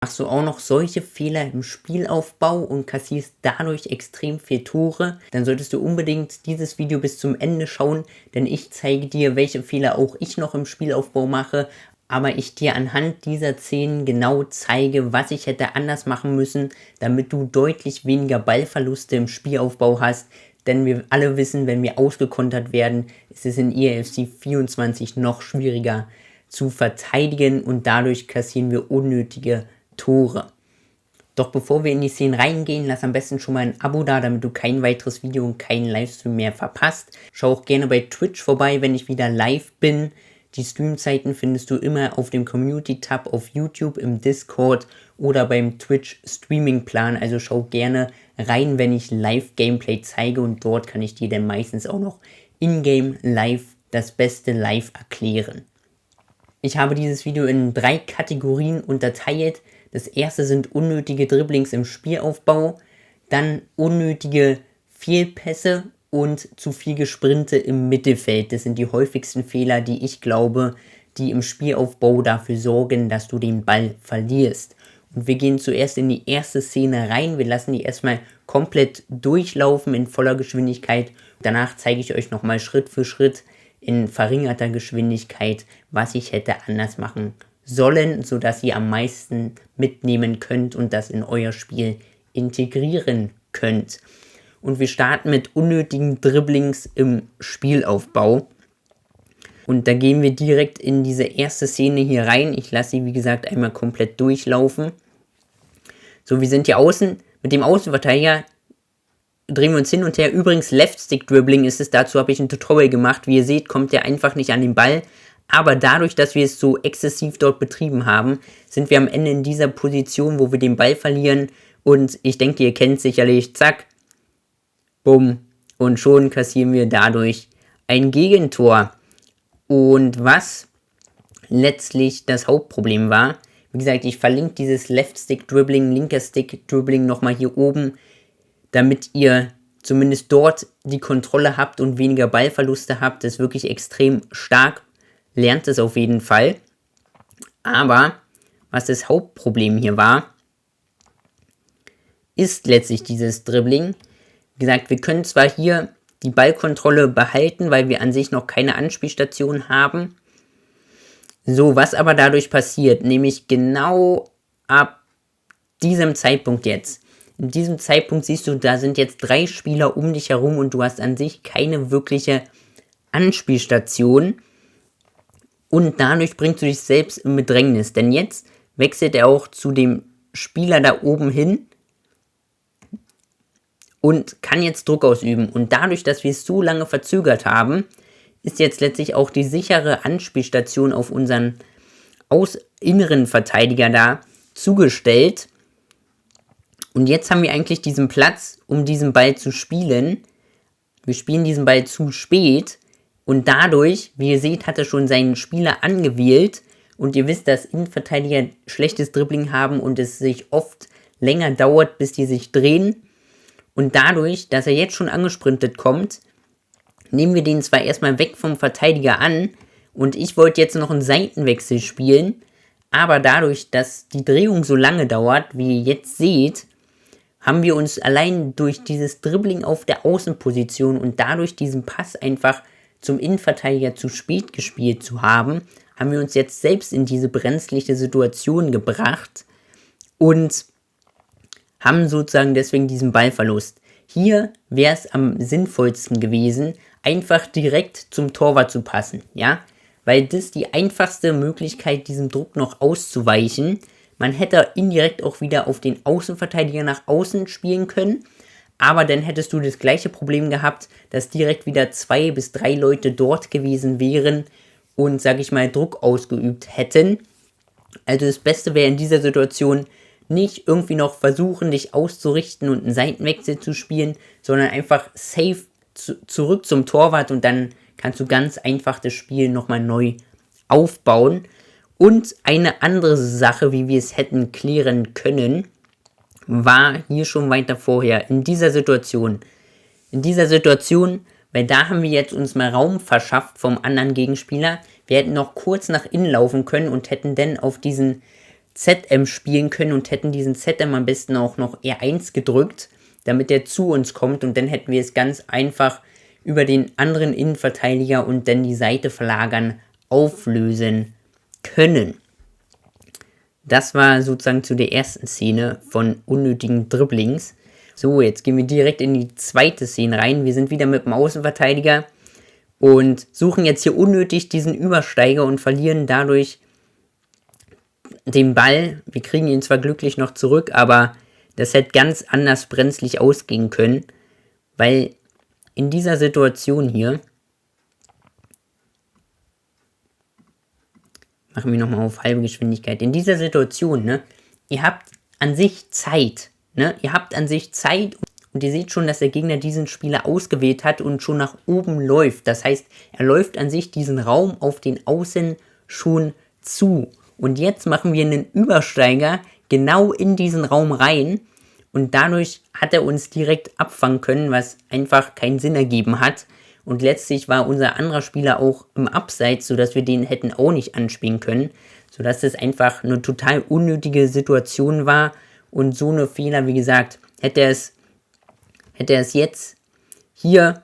machst du auch noch solche Fehler im Spielaufbau und kassierst dadurch extrem viel Tore, dann solltest du unbedingt dieses Video bis zum Ende schauen, denn ich zeige dir, welche Fehler auch ich noch im Spielaufbau mache, aber ich dir anhand dieser Szenen genau zeige, was ich hätte anders machen müssen, damit du deutlich weniger Ballverluste im Spielaufbau hast, denn wir alle wissen, wenn wir ausgekontert werden, ist es in EAFC 24 noch schwieriger zu verteidigen und dadurch kassieren wir unnötige Tore. Doch bevor wir in die Szenen reingehen, lass am besten schon mal ein Abo da, damit du kein weiteres Video und keinen Livestream mehr verpasst. Schau auch gerne bei Twitch vorbei, wenn ich wieder live bin. Die Streamzeiten findest du immer auf dem Community-Tab auf YouTube, im Discord oder beim Twitch-Streaming-Plan. Also schau gerne rein, wenn ich Live-Gameplay zeige und dort kann ich dir dann meistens auch noch in-game live das Beste live erklären. Ich habe dieses Video in 3 Kategorien unterteilt. Das erste sind unnötige Dribblings im Spielaufbau, dann unnötige Fehlpässe und zu viel Gesprinte im Mittelfeld. Das sind die häufigsten Fehler, die ich glaube, die im Spielaufbau dafür sorgen, dass du den Ball verlierst. Und wir gehen zuerst in die erste Szene rein. Wir lassen die erstmal komplett durchlaufen in voller Geschwindigkeit. Danach zeige ich euch nochmal Schritt für Schritt in verringerter Geschwindigkeit, was ich hätte anders machen sollen, sodass ihr am meisten mitnehmen könnt und das in euer Spiel integrieren könnt. Und wir starten mit unnötigen Dribblings im Spielaufbau. Und da gehen wir direkt in diese erste Szene hier rein. Ich lasse sie, wie gesagt, einmal komplett durchlaufen. So, wir sind hier außen. Mit dem Außenverteidiger drehen wir uns hin und her. Übrigens, Left-Stick-Dribbling ist es. Dazu habe ich ein Tutorial gemacht. Wie ihr seht, kommt der einfach nicht an den Ball. Aber dadurch, dass wir es so exzessiv dort betrieben haben, sind wir am Ende in dieser Position, wo wir den Ball verlieren. Und ich denke, ihr kennt es sicherlich. Zack. Bumm. Und schon kassieren wir dadurch ein Gegentor. Und was letztlich das Hauptproblem war, wie gesagt, ich verlinke dieses Left-Stick-Dribbling, linker Stick-Dribbling nochmal hier oben, damit ihr zumindest dort die Kontrolle habt und weniger Ballverluste habt. Das ist wirklich extrem stark. Lernt es auf jeden Fall. Aber was das Hauptproblem hier war, ist letztlich dieses Dribbling. Wie gesagt, wir können zwar hier die Ballkontrolle behalten, weil wir an sich noch keine Anspielstation haben. So, was aber dadurch passiert, nämlich genau ab diesem Zeitpunkt jetzt. In diesem Zeitpunkt siehst du, da sind jetzt 3 Spieler um dich herum und du hast an sich keine wirkliche Anspielstation. Und dadurch bringst du dich selbst in Bedrängnis. Denn jetzt wechselt er auch zu dem Spieler da oben hin und kann jetzt Druck ausüben. Und dadurch, dass wir es so lange verzögert haben, ist jetzt letztlich auch die sichere Anspielstation auf unseren inneren Verteidiger da zugestellt. Und jetzt haben wir eigentlich diesen Platz, um diesen Ball zu spielen. Wir spielen diesen Ball zu spät. Und dadurch, wie ihr seht, hat er schon seinen Spieler angewählt. Und ihr wisst, dass Innenverteidiger schlechtes Dribbling haben und es sich oft länger dauert, bis die sich drehen. Und dadurch, dass er jetzt schon angesprintet kommt, nehmen wir den zwar erstmal weg vom Verteidiger an. Und ich wollte jetzt noch einen Seitenwechsel spielen. Aber dadurch, dass die Drehung so lange dauert, wie ihr jetzt seht, haben wir uns allein durch dieses Dribbling auf der Außenposition und dadurch diesen Pass einfach zum Innenverteidiger zu spät gespielt zu haben, haben wir uns jetzt selbst in diese brenzliche Situation gebracht und haben sozusagen deswegen diesen Ballverlust. Hier wäre es am sinnvollsten gewesen, einfach direkt zum Torwart zu passen, ja, weil das die einfachste Möglichkeit, diesem Druck noch auszuweichen. Man hätte indirekt auch wieder auf den Außenverteidiger nach außen spielen können, aber dann hättest du das gleiche Problem gehabt, dass direkt wieder 2 bis 3 Leute dort gewesen wären und, sag ich mal, Druck ausgeübt hätten. Also das Beste wäre in dieser Situation nicht irgendwie noch versuchen, dich auszurichten und einen Seitenwechsel zu spielen, sondern einfach safe zurück zum Torwart und dann kannst du ganz einfach das Spiel nochmal neu aufbauen. Und eine andere Sache, wie wir es hätten klären können, war hier schon weiter vorher, in dieser Situation, weil da haben wir jetzt uns mal Raum verschafft vom anderen Gegenspieler. Wir hätten noch kurz nach innen laufen können und hätten dann auf diesen ZM spielen können und hätten diesen ZM am besten auch noch R1 gedrückt, damit der zu uns kommt, und dann hätten wir es ganz einfach über den anderen Innenverteidiger und dann die Seite verlagern auflösen können. Das war sozusagen zu der ersten Szene von unnötigen Dribblings. So, jetzt gehen wir direkt in die zweite Szene rein. Wir sind wieder mit dem Außenverteidiger und suchen jetzt hier unnötig diesen Übersteiger und verlieren dadurch den Ball. Wir kriegen ihn zwar glücklich noch zurück, aber das hätte ganz anders brenzlig ausgehen können, weil in dieser Situation hier, machen wir nochmal auf halbe Geschwindigkeit, in dieser Situation, ne, ihr habt an sich Zeit, und ihr seht schon, dass der Gegner diesen Spieler ausgewählt hat und schon nach oben läuft. Das heißt, er läuft an sich diesen Raum auf den Außen schon zu. Und jetzt machen wir einen Übersteiger genau in diesen Raum rein. Und dadurch hat er uns direkt abfangen können, was einfach keinen Sinn ergeben hat. Und letztlich war unser anderer Spieler auch im Abseits, sodass wir den hätten auch nicht anspielen können. Sodass es einfach eine total unnötige Situation war. Und so eine Fehler, wie gesagt, hätte er es jetzt hier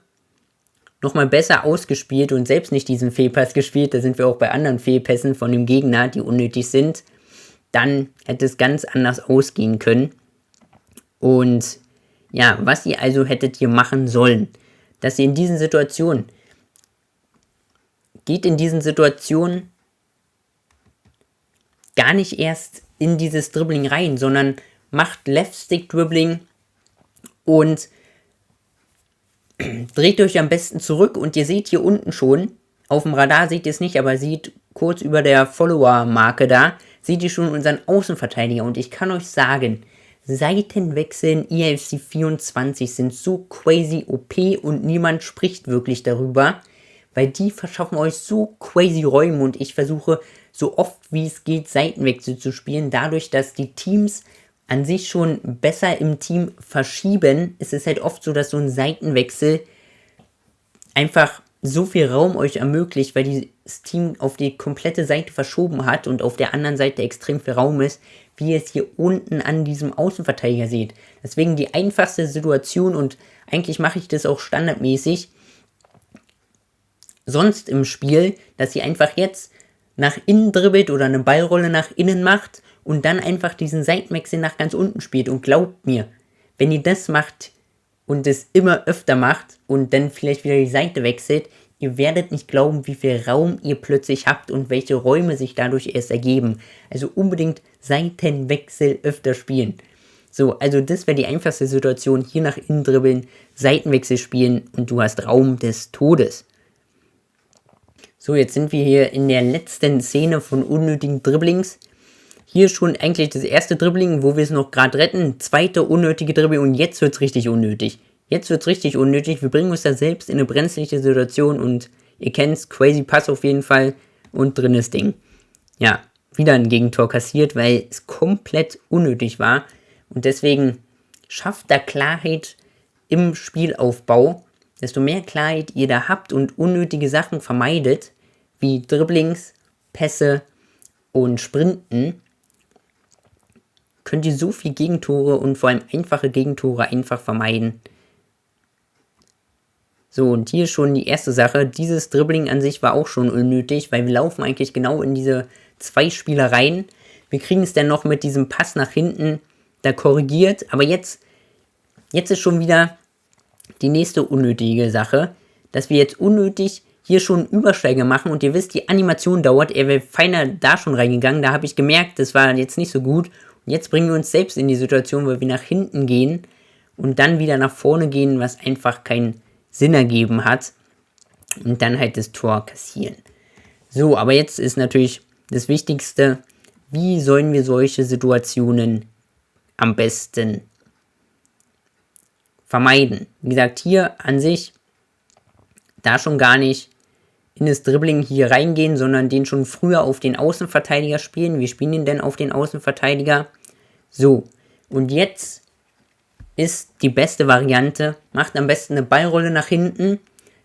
nochmal besser ausgespielt und selbst nicht diesen Fehlpass gespielt, da sind wir auch bei anderen Fehlpässen von dem Gegner, die unnötig sind, dann hätte es ganz anders ausgehen können. Und ja, was ihr also hättet hier machen sollen, dass ihr in diesen Situationen, geht in diesen Situationen gar nicht erst in dieses Dribbling rein, sondern macht Left-Stick-Dribbling und dreht euch am besten zurück, und ihr seht hier unten schon, auf dem Radar seht ihr es nicht, aber seht kurz über der Follower-Marke da, seht ihr schon unseren Außenverteidiger, und ich kann euch sagen, Seitenwechsel in EFC 24 sind so crazy OP und niemand spricht wirklich darüber, weil die verschaffen euch so crazy Räume, und ich versuche so oft wie es geht Seitenwechsel zu spielen. Dadurch, dass die Teams an sich schon besser im Team verschieben, ist es halt oft so, dass so ein Seitenwechsel einfach so viel Raum euch ermöglicht, weil das Team auf die komplette Seite verschoben hat und auf der anderen Seite extrem viel Raum ist, wie ihr es hier unten an diesem Außenverteidiger seht. Deswegen die einfachste Situation, und eigentlich mache ich das auch standardmäßig sonst im Spiel, dass ihr einfach jetzt nach innen dribbelt oder eine Ballrolle nach innen macht und dann einfach diesen Seitenwechsel nach ganz unten spielt. Und glaubt mir, wenn ihr das macht und es immer öfter macht und dann vielleicht wieder die Seite wechselt, ihr werdet nicht glauben, wie viel Raum ihr plötzlich habt und welche Räume sich dadurch erst ergeben. Also unbedingt Seitenwechsel öfter spielen. So, also das wäre die einfachste Situation. Hier nach innen dribbeln, Seitenwechsel spielen und du hast Raum des Todes. So, jetzt sind wir hier in der letzten Szene von unnötigen Dribblings. Hier schon eigentlich das erste Dribbling, wo wir es noch gerade retten. Zweite unnötige Dribbling, und jetzt wird es richtig unnötig. Wir bringen uns da selbst in eine brenzliche Situation, und ihr kennt's, crazy Pass auf jeden Fall und drin ist Ding. Ja, wieder ein Gegentor kassiert, weil es komplett unnötig war, und deswegen schafft da Klarheit im Spielaufbau. Desto mehr Klarheit ihr da habt und unnötige Sachen vermeidet, wie Dribblings, Pässe und Sprinten, könnt ihr so viel Gegentore und vor allem einfache Gegentore einfach vermeiden. So, und hier schon die erste Sache. Dieses Dribbling an sich war auch schon unnötig, weil wir laufen eigentlich genau in diese zwei Spieler rein. Wir kriegen es dann noch mit diesem Pass nach hinten da korrigiert, aber jetzt ist schon wieder die nächste unnötige Sache, dass wir jetzt unnötig hier schon Übersteiger machen, und ihr wisst, die Animation dauert, er wäre feiner da schon reingegangen, da habe ich gemerkt, das war jetzt nicht so gut, und jetzt bringen wir uns selbst in die Situation, weil wir nach hinten gehen und dann wieder nach vorne gehen, was einfach keinen Sinn ergeben hat, und dann halt das Tor kassieren. So, aber jetzt ist natürlich das Wichtigste, wie sollen wir solche Situationen am besten vermeiden. Wie gesagt, hier an sich, da schon gar nicht in das Dribbling hier reingehen, sondern den schon früher auf den Außenverteidiger spielen. Wir spielen ihn denn auf den Außenverteidiger. So, und jetzt ist die beste Variante, macht am besten eine Ballrolle nach hinten,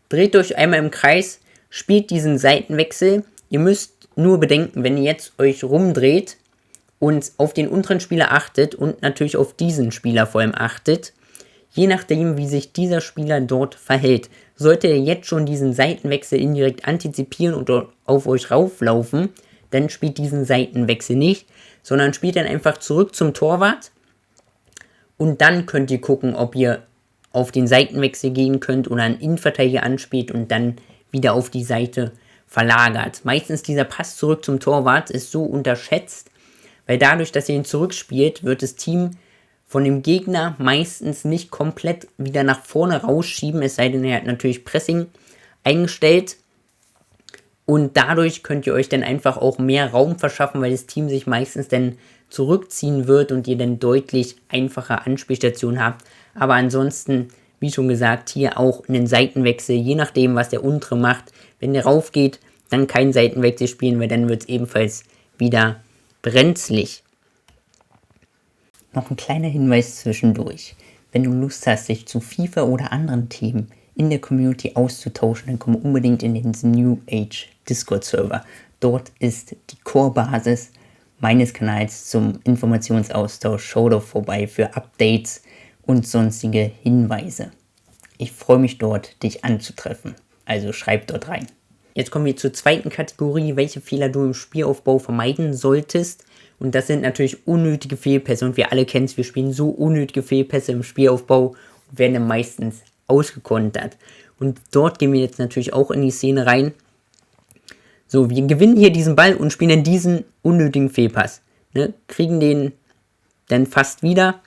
dreht euch einmal im Kreis, spielt diesen Seitenwechsel. Ihr müsst nur bedenken, wenn ihr jetzt euch rumdreht und auf den unteren Spieler achtet und natürlich auf diesen Spieler vor allem achtet, je nachdem, wie sich dieser Spieler dort verhält. Sollte er jetzt schon diesen Seitenwechsel indirekt antizipieren und auf euch rauflaufen, dann spielt diesen Seitenwechsel nicht, sondern spielt dann einfach zurück zum Torwart und dann könnt ihr gucken, ob ihr auf den Seitenwechsel gehen könnt oder einen Innenverteidiger anspielt und dann wieder auf die Seite verlagert. Meistens dieser Pass zurück zum Torwart ist so unterschätzt, weil dadurch, dass ihr ihn zurückspielt, wird das Team von dem Gegner meistens nicht komplett wieder nach vorne rausschieben, es sei denn, er hat natürlich Pressing eingestellt. Und dadurch könnt ihr euch dann einfach auch mehr Raum verschaffen, weil das Team sich meistens dann zurückziehen wird und ihr dann deutlich einfache Anspielstationen habt. Aber ansonsten, wie schon gesagt, hier auch einen Seitenwechsel, je nachdem, was der untere macht. Wenn der rauf geht, dann keinen Seitenwechsel spielen, weil dann wird es ebenfalls wieder brenzlig. Noch ein kleiner Hinweis zwischendurch. Wenn du Lust hast, dich zu FIFA oder anderen Themen in der Community auszutauschen, dann komm unbedingt in den New Age Discord-Server. Dort ist die Core-Basis meines Kanals zum Informationsaustausch. Schau doch vorbei für Updates und sonstige Hinweise. Ich freue mich dort, dich anzutreffen. Also schreib dort rein. Jetzt kommen wir zur zweiten Kategorie, welche Fehler du im Spielaufbau vermeiden solltest. Und das sind natürlich unnötige Fehlpässe. Und wir alle kennen es, wir spielen so unnötige Fehlpässe im Spielaufbau und werden dann meistens ausgekontert. Und dort gehen wir jetzt natürlich auch in die Szene rein. So, wir gewinnen hier diesen Ball und spielen dann diesen unnötigen Fehlpass. Ne? Kriegen den dann fast wieder.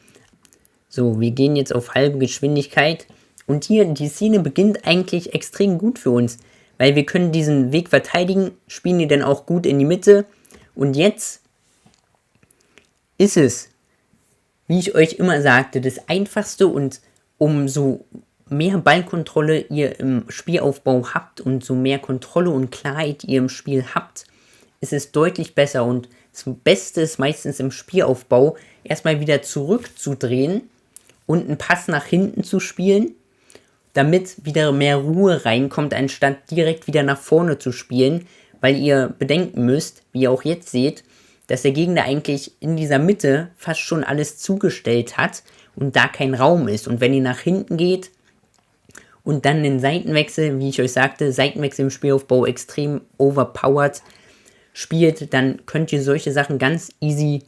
So, wir gehen jetzt auf halbe Geschwindigkeit. Und hier, die Szene beginnt eigentlich extrem gut für uns. Weil wir können diesen Weg verteidigen, spielen die dann auch gut in die Mitte. Und jetzt ist es, wie ich euch immer sagte, das Einfachste und umso mehr Ballkontrolle ihr im Spielaufbau habt und so mehr Kontrolle und Klarheit ihr im Spiel habt, ist es deutlich besser. Und das Beste ist meistens im Spielaufbau, erstmal wieder zurückzudrehen und einen Pass nach hinten zu spielen, damit wieder mehr Ruhe reinkommt, anstatt direkt wieder nach vorne zu spielen, weil ihr bedenken müsst, wie ihr auch jetzt seht, dass der Gegner eigentlich in dieser Mitte fast schon alles zugestellt hat und da kein Raum ist. Und wenn ihr nach hinten geht und dann den Seitenwechsel, wie ich euch sagte, Seitenwechsel im Spielaufbau extrem overpowered spielt, dann könnt ihr solche Sachen ganz easy,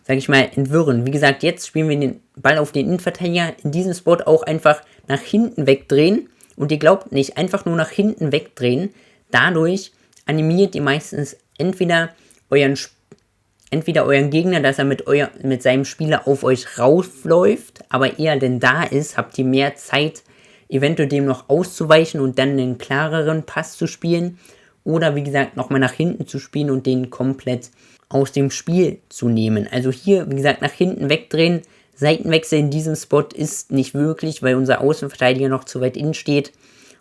sag ich mal, entwirren. Wie gesagt, jetzt spielen wir den Ball auf den Innenverteidiger, in diesem Spot auch einfach nach hinten wegdrehen. Und ihr glaubt nicht, einfach nur nach hinten wegdrehen. Dadurch animiert ihr meistens entweder euren Gegner, dass er mit seinem Spieler auf euch rausläuft, aber eher denn da ist, habt ihr mehr Zeit, eventuell dem noch auszuweichen und dann einen klareren Pass zu spielen. Oder wie gesagt, nochmal nach hinten zu spielen und den komplett aus dem Spiel zu nehmen. Also hier, wie gesagt, nach hinten wegdrehen. Seitenwechsel in diesem Spot ist nicht wirklich, weil unser Außenverteidiger noch zu weit innen steht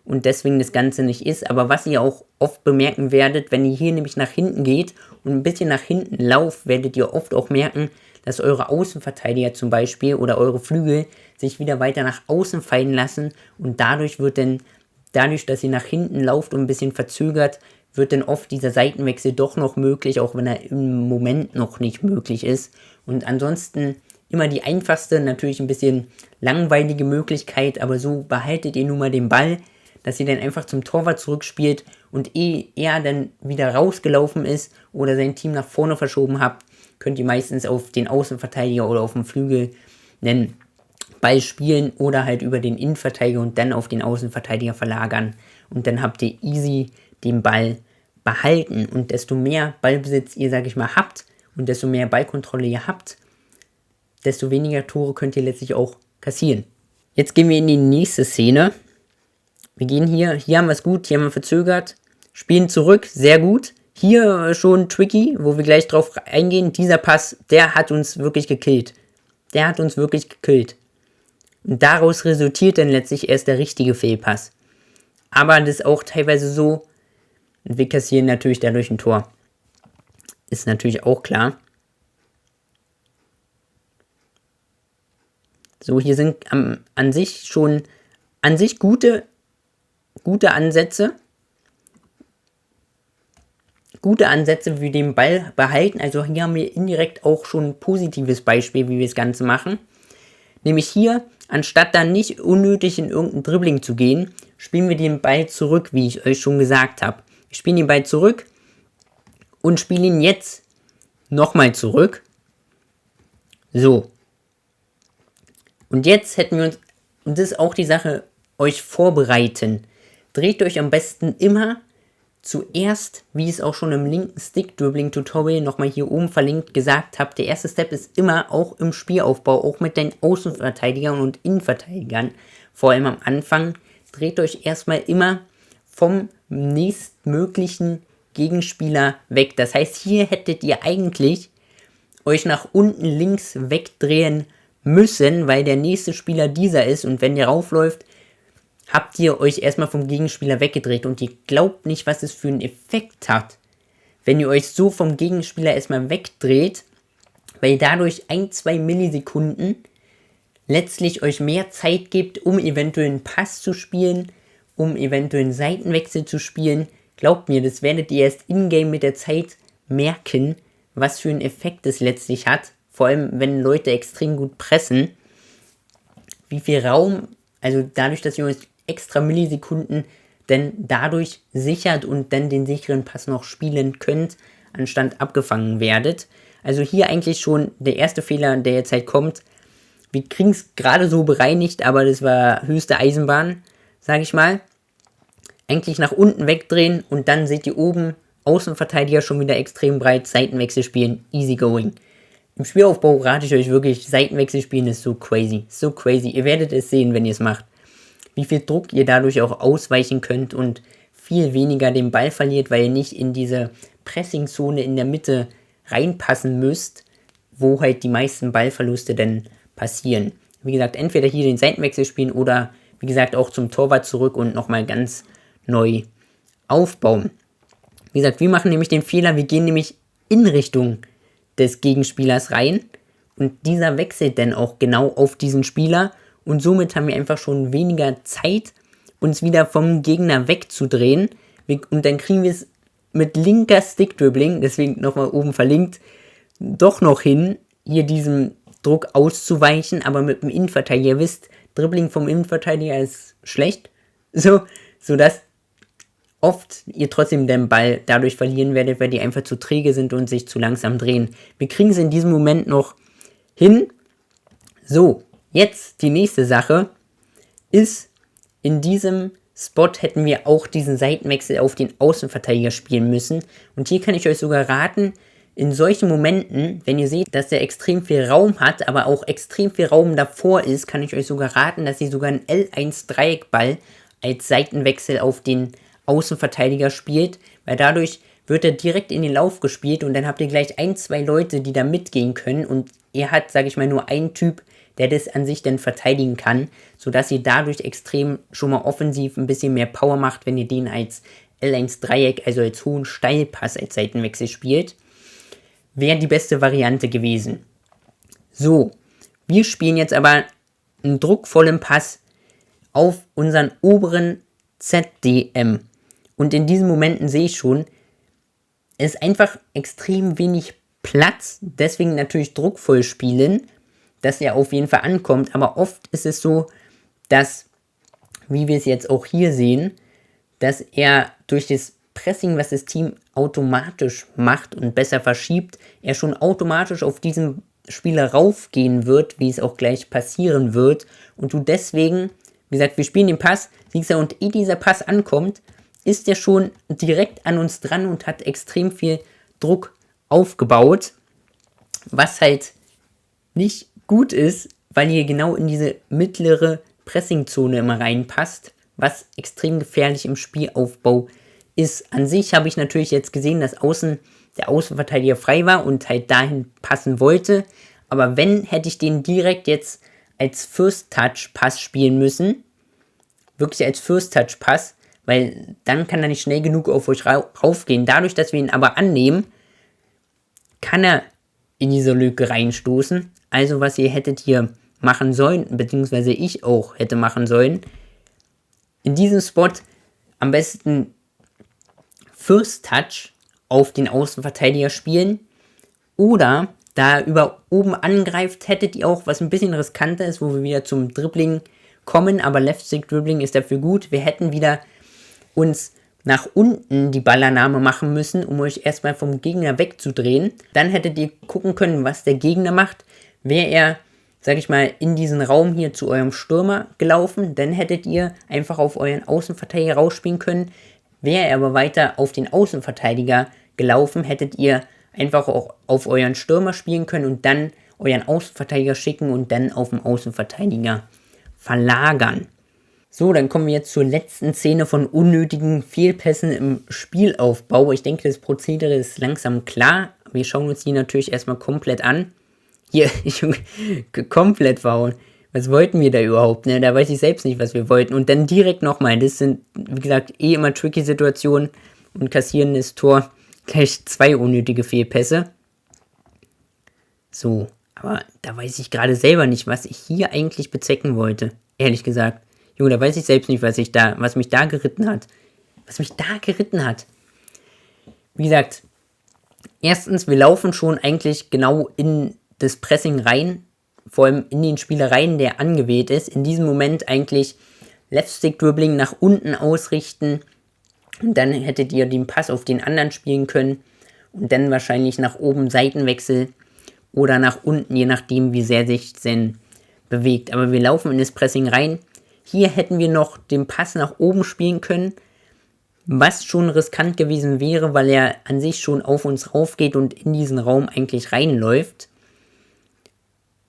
und deswegen das Ganze nicht ist. Aber was ihr auch oft bemerken werdet, wenn ihr hier nämlich nach hinten geht und ein bisschen nach hinten lauft, werdet ihr oft auch merken, dass eure Außenverteidiger zum Beispiel oder eure Flügel sich wieder weiter nach außen fallen lassen und dadurch, dass ihr nach hinten lauft und ein bisschen verzögert, wird dann oft dieser Seitenwechsel doch noch möglich, auch wenn er im Moment noch nicht möglich ist. Und ansonsten immer die einfachste, natürlich ein bisschen langweilige Möglichkeit, aber so behaltet ihr nun mal den Ball, dass ihr dann einfach zum Torwart zurückspielt und ehe er dann wieder rausgelaufen ist oder sein Team nach vorne verschoben habt, könnt ihr meistens auf den Außenverteidiger oder auf den Flügel einen Ball spielen oder halt über den Innenverteidiger und dann auf den Außenverteidiger verlagern und dann habt ihr easy den Ball behalten und desto mehr Ballbesitz ihr, sag ich mal, habt und desto mehr Ballkontrolle ihr habt, desto weniger Tore könnt ihr letztlich auch kassieren. Jetzt gehen wir in die nächste Szene. Wir gehen hier haben wir es gut, hier haben wir verzögert, spielen zurück, sehr gut. Hier schon tricky, wo wir gleich drauf eingehen, dieser Pass, der hat uns wirklich gekillt. Und daraus resultiert dann letztlich erst der richtige Fehlpass. Aber das ist auch teilweise so, und wir kassieren natürlich dadurch ein Tor. Ist natürlich auch klar. So, hier sind an sich gute Ansätze. gute Ansätze, wie wir den Ball behalten. Also hier haben wir indirekt auch schon ein positives Beispiel, wie wir das Ganze machen. Nämlich hier, anstatt dann nicht unnötig in irgendein Dribbling zu gehen, spielen wir den Ball zurück, wie ich euch schon gesagt habe. Wir spielen den Ball zurück und spielen ihn jetzt nochmal zurück. So. Und jetzt hätten wir uns, und das ist auch die Sache, euch vorbereiten. Dreht euch am besten immer zuerst, wie ich es auch schon im linken Stick-Dribbling-Tutorial nochmal hier oben verlinkt gesagt habe, der erste Step ist immer auch im Spielaufbau, auch mit den Außenverteidigern und Innenverteidigern, vor allem am Anfang, dreht euch erstmal immer vom nächstmöglichen Gegenspieler weg. Das heißt, hier hättet ihr eigentlich euch nach unten links wegdrehen müssen, weil der nächste Spieler dieser ist und wenn der raufläuft, habt ihr euch erstmal vom Gegenspieler weggedreht und ihr glaubt nicht, was es für einen Effekt hat, wenn ihr euch so vom Gegenspieler erstmal wegdreht, weil dadurch 1-2 Millisekunden letztlich euch mehr Zeit gibt, um eventuell einen Pass zu spielen, um eventuell einen Seitenwechsel zu spielen. Glaubt mir, das werdet ihr erst in-game mit der Zeit merken, was für einen Effekt es letztlich hat, vor allem wenn Leute extrem gut pressen, wie viel Raum, also dadurch, dass ihr euch extra Millisekunden denn dadurch sichert und dann den sicheren Pass noch spielen könnt, anstatt abgefangen werdet. Also hier eigentlich schon der erste Fehler, der jetzt halt kommt. Wir kriegen es gerade so bereinigt, aber das war höchste Eisenbahn, sage ich mal. Eigentlich nach unten wegdrehen und dann seht ihr oben Außenverteidiger schon wieder extrem breit, Seitenwechsel spielen, easy going. Im Spielaufbau rate ich euch wirklich, Seitenwechsel spielen ist so crazy, so crazy. Ihr werdet es sehen, wenn ihr es macht. Wie viel Druck ihr dadurch auch ausweichen könnt und viel weniger den Ball verliert, weil ihr nicht in diese Pressingzone in der Mitte reinpassen müsst, wo halt die meisten Ballverluste denn passieren. Wie gesagt, entweder hier den Seitenwechsel spielen oder, wie gesagt, auch zum Torwart zurück und nochmal ganz neu aufbauen. Wie gesagt, wir machen nämlich den Fehler, wir gehen nämlich in Richtung des Gegenspielers rein und dieser wechselt dann auch genau auf diesen Spieler und somit haben wir einfach schon weniger Zeit, uns wieder vom Gegner wegzudrehen und dann kriegen wir es mit linker Stick-Dribbling, deswegen nochmal oben verlinkt, doch noch hin, hier diesem Druck auszuweichen, aber mit dem Innenverteidiger, ihr wisst, Dribbling vom Innenverteidiger ist schlecht, sodass oft ihr trotzdem den Ball dadurch verlieren werdet, weil die einfach zu träge sind und sich zu langsam drehen. Wir kriegen es in diesem Moment noch hin. So, jetzt die nächste Sache ist, in diesem Spot hätten wir auch diesen Seitenwechsel auf den Außenverteidiger spielen müssen. Und hier kann ich euch sogar raten, in solchen Momenten, wenn ihr seht, dass er extrem viel Raum hat, aber auch extrem viel Raum davor ist, kann ich euch sogar raten, dass ihr sogar einen L1-Dreieckball als Seitenwechsel auf den Außenverteidiger spielt, weil dadurch wird er direkt in den Lauf gespielt und dann habt ihr gleich 1-2 Leute, die da mitgehen können und er hat, sage ich mal, nur einen Typ, der das an sich dann verteidigen kann, sodass ihr dadurch extrem schon mal offensiv ein bisschen mehr Power macht, wenn ihr den als L1-Dreieck, also als hohen Steilpass als Seitenwechsel spielt. Wäre die beste Variante gewesen. So, wir spielen jetzt aber einen druckvollen Pass auf unseren oberen ZDM. Und in diesen Momenten sehe ich schon, es ist einfach extrem wenig Platz, deswegen natürlich druckvoll spielen, dass er auf jeden Fall ankommt, aber oft ist es so, dass, wie wir es jetzt auch hier sehen, dass er durch das Pressing, was das Team automatisch macht und besser verschiebt, er schon automatisch auf diesen Spieler raufgehen wird, wie es auch gleich passieren wird und du deswegen, wie gesagt, wir spielen den Pass, siehst du, und ehe dieser Pass ankommt, ist er schon direkt an uns dran und hat extrem viel Druck aufgebaut, was halt nicht gut ist, weil ihr genau in diese mittlere Pressingzone immer reinpasst, was extrem gefährlich im Spielaufbau ist. An sich habe ich natürlich jetzt gesehen, dass der Außenverteidiger frei war und halt dahin passen wollte, aber wenn, hätte ich den direkt jetzt als First-Touch-Pass spielen müssen, wirklich als First-Touch-Pass, weil dann kann er nicht schnell genug auf euch raufgehen. Dadurch, dass wir ihn aber annehmen, kann er in diese Lücke reinstoßen. Also was ihr hättet hier machen sollen, beziehungsweise ich auch hätte machen sollen, in diesem Spot am besten First Touch auf den Außenverteidiger spielen. Oder da er über oben angreift, hättet ihr auch, was ein bisschen riskanter ist, wo wir wieder zum Dribbling kommen, aber Left-Stick-Dribbling ist dafür gut. Wir hätten wieder uns nach unten die Ballannahme machen müssen, um euch erstmal vom Gegner wegzudrehen. Dann hättet ihr gucken können, was der Gegner macht. Wäre er, sag ich mal, in diesen Raum hier zu eurem Stürmer gelaufen, dann hättet ihr einfach auf euren Außenverteidiger rausspielen können. Wäre er aber weiter auf den Außenverteidiger gelaufen, hättet ihr einfach auch auf euren Stürmer spielen können und dann euren Außenverteidiger schicken und dann auf den Außenverteidiger verlagern. So, dann kommen wir jetzt zur letzten Szene von unnötigen Fehlpässen im Spielaufbau. Ich denke, das Prozedere ist langsam klar. Wir schauen uns die natürlich erstmal komplett an. Hier, komplett faul. Was wollten wir da überhaupt? Ne? Da weiß ich selbst nicht, was wir wollten. Und dann direkt nochmal. Das sind, wie gesagt, immer tricky Situationen. Und kassieren das Tor gleich 2 unnötige Fehlpässe. So, aber da weiß ich gerade selber nicht, was ich hier eigentlich bezwecken wollte. Ehrlich gesagt. Junge, da weiß ich selbst nicht, was mich da geritten hat. Wie gesagt, erstens, wir laufen schon eigentlich genau in das Pressing rein, vor allem in den Spieler rein, der angewählt ist. In diesem Moment eigentlich Left-Stick-Dribbling nach unten ausrichten und dann hättet ihr den Pass auf den anderen spielen können und dann wahrscheinlich nach oben Seitenwechsel oder nach unten, je nachdem, wie sehr sich denn bewegt. Aber wir laufen in das Pressing rein. Hier hätten wir noch den Pass nach oben spielen können, was schon riskant gewesen wäre, weil er an sich schon auf uns raufgeht und in diesen Raum eigentlich reinläuft.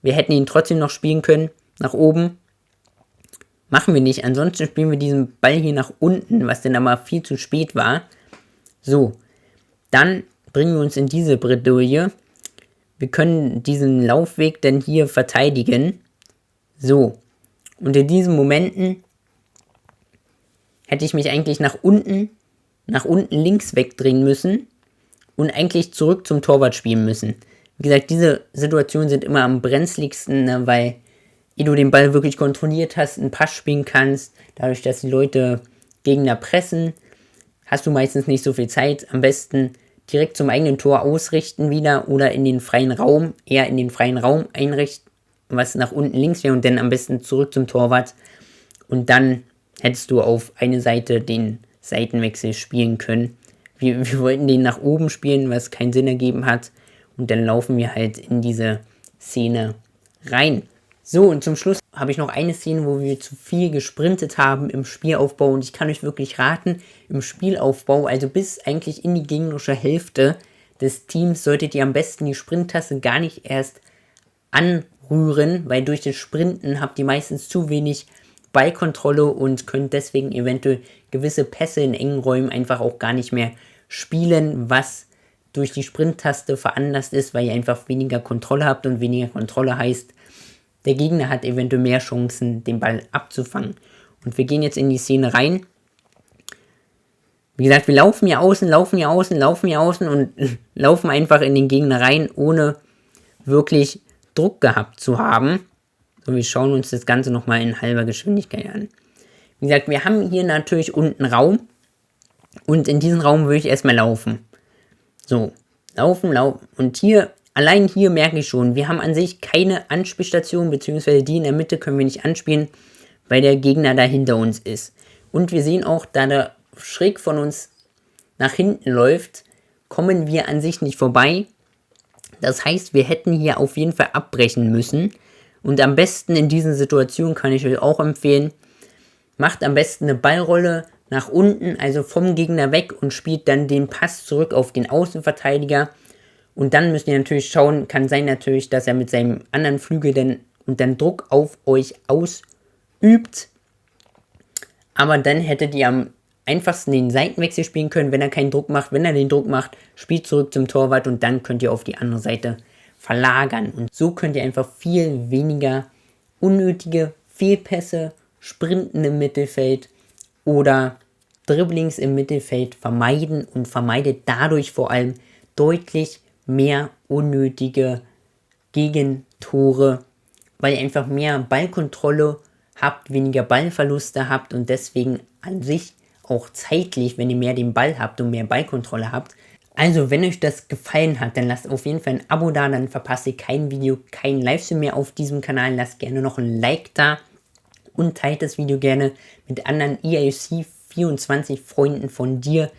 Wir hätten ihn trotzdem noch spielen können, nach oben. Machen wir nicht, ansonsten spielen wir diesen Ball hier nach unten, was dann aber viel zu spät war. So, dann bringen wir uns in diese Bredouille. Wir können diesen Laufweg dann hier verteidigen. So. Und in diesen Momenten hätte ich mich eigentlich nach unten links wegdrehen müssen und eigentlich zurück zum Torwart spielen müssen. Wie gesagt, diese Situationen sind immer am brenzligsten, ne, weil du den Ball wirklich kontrolliert hast, einen Pass spielen kannst. Dadurch, dass die Leute Gegner pressen, hast du meistens nicht so viel Zeit. Am besten direkt zum eigenen Tor ausrichten wieder oder in den freien Raum, eher in den freien Raum einrichten, was nach unten links wäre und dann am besten zurück zum Torwart und dann hättest du auf eine Seite den Seitenwechsel spielen können. Wir wollten den nach oben spielen, was keinen Sinn ergeben hat und dann laufen wir halt in diese Szene rein. So, und zum Schluss habe ich noch eine Szene, wo wir zu viel gesprintet haben im Spielaufbau und ich kann euch wirklich raten, im Spielaufbau, also bis eigentlich in die gegnerische Hälfte des Teams, solltet ihr am besten die Sprinttaste gar nicht erst anrühren, weil durch das Sprinten habt ihr meistens zu wenig Ballkontrolle und könnt deswegen eventuell gewisse Pässe in engen Räumen einfach auch gar nicht mehr spielen, was durch die Sprinttaste veranlasst ist, weil ihr einfach weniger Kontrolle habt und weniger Kontrolle heißt, der Gegner hat eventuell mehr Chancen, den Ball abzufangen. Und wir gehen jetzt in die Szene rein. Wie gesagt, wir laufen hier außen und laufen einfach in den Gegner rein, ohne wirklich Druck gehabt zu haben. So, wir schauen uns das Ganze nochmal in halber Geschwindigkeit an. Wie gesagt, wir haben hier natürlich unten Raum und in diesen Raum würde ich erstmal laufen. So, laufen. Und hier, allein hier merke ich schon, wir haben an sich keine Anspielstation, beziehungsweise die in der Mitte können wir nicht anspielen, weil der Gegner da hinter uns ist. Und wir sehen auch, da der schräg von uns nach hinten läuft, kommen wir an sich nicht vorbei. Das heißt, wir hätten hier auf jeden Fall abbrechen müssen. Und am besten in diesen Situationen kann ich euch auch empfehlen, macht am besten eine Ballrolle nach unten, also vom Gegner weg und spielt dann den Pass zurück auf den Außenverteidiger. Und dann müsst ihr natürlich schauen, kann sein natürlich, dass er mit seinem anderen Flügel dann Druck auf euch ausübt. Aber dann hättet ihr am einfachsten den Seitenwechsel spielen können, wenn er keinen Druck macht. Wenn er den Druck macht, spielt zurück zum Torwart und dann könnt ihr auf die andere Seite verlagern. Und so könnt ihr einfach viel weniger unnötige Fehlpässe, Sprinten im Mittelfeld oder Dribblings im Mittelfeld vermeiden und vermeidet dadurch vor allem deutlich mehr unnötige Gegentore, weil ihr einfach mehr Ballkontrolle habt, weniger Ballverluste habt und deswegen an sich auch zeitlich, wenn ihr mehr den Ball habt und mehr Ballkontrolle habt, Also, wenn euch das gefallen hat, dann lasst auf jeden Fall ein Abo da, dann verpasst ihr kein Video, kein Livestream mehr auf diesem Kanal. Lasst gerne noch ein Like da und teilt das Video gerne mit anderen EAFC 24 Freunden von dir,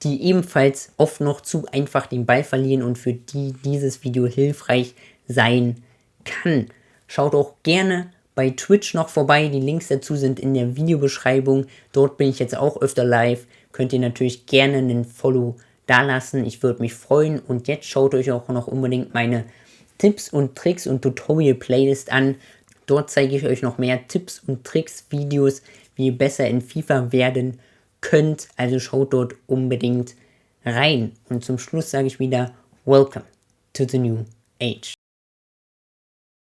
die ebenfalls oft noch zu einfach den Ball verlieren und für die dieses Video hilfreich sein kann. Schaut auch gerne bei Twitch noch vorbei, die Links dazu sind in der Videobeschreibung. Dort bin ich jetzt auch öfter live. Könnt ihr natürlich gerne einen Follow da lassen, ich würde mich freuen. Und jetzt schaut euch auch noch unbedingt meine Tipps und Tricks und Tutorial-Playlist an. Dort zeige ich euch noch mehr Tipps und Tricks, Videos, wie ihr besser in FIFA werden könnt. Also schaut dort unbedingt rein. Und zum Schluss sage ich wieder, Welcome to the New Age.